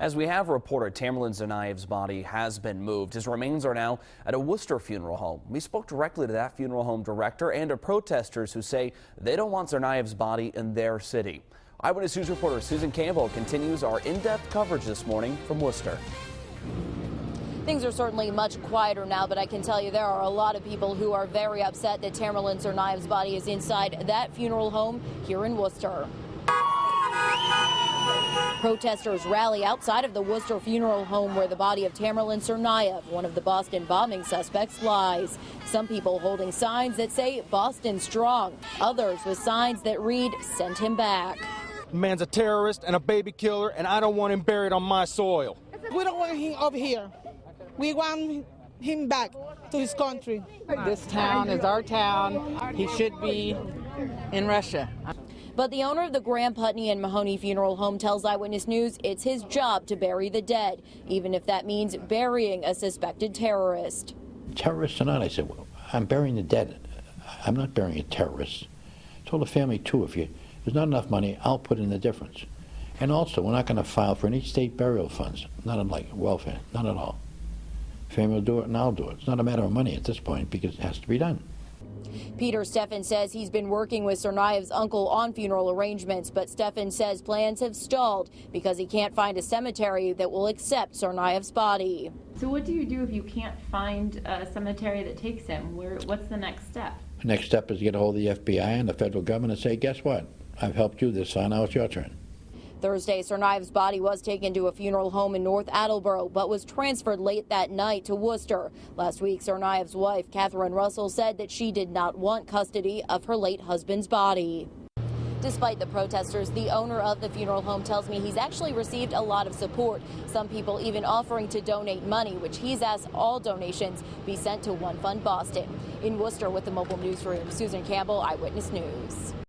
As we have reported, Tamerlan Tsarnaev's body has been moved. His remains are now at a Worcester funeral home. We spoke directly to that funeral home director and to protesters who say they don't want Tsarnaev's body in their city. Eyewitness News reporter Susan Campbell continues our in-depth coverage this morning from Worcester. Things are certainly much quieter now, but I can tell you there are a lot of people who are very upset that Tamerlan Tsarnaev's body is inside that funeral home here in Worcester. Protesters rally outside of the Worcester funeral home where the body of Tamerlan Tsarnaev, one of the Boston bombing suspects, lies. Some people holding signs that say Boston strong, others with signs that read send him back. The man's a terrorist and a baby killer, and I don't want him buried on my soil. We don't want him over here. We want him back to his country. This town is our town. He should be in Russia. But the owner of the Graham Putney and Mahoney Funeral Home tells Eyewitness News it's his job to bury the dead, even if that means burying a suspected terrorist. Terrorists or not, I said, well, I'm burying the dead. I'm not burying a terrorist. I told the family, too, if there's not enough money, I'll put in the difference. And also, we're not going to file for any state burial funds, not on like welfare, not at all. Family will do it and I'll do it. It's not a matter of money at this point because it has to be done. Peter Steffen says he's been working with Tsarnaev's uncle on funeral arrangements, but Steffen says plans have stalled because he can't find a cemetery that will accept Tsarnaev's body. So what do you do if you can't find a cemetery that takes him? What's the next step? The next step is to get a hold of the FBI and the federal government and say, guess what? I've helped you this time, now it's your turn. Thursday, Tsarnaev's body was taken to a funeral home in North Attleboro, but was transferred late that night to Worcester. Last week, Tsarnaev's wife, Catherine Russell, said that she did not want custody of her late husband's body. Despite the protesters, the owner of the funeral home tells me he's actually received a lot of support. Some people even offering to donate money, which he's asked all donations be sent to One Fund Boston. In Worcester with the Mobile Newsroom, Susan Campbell, Eyewitness News.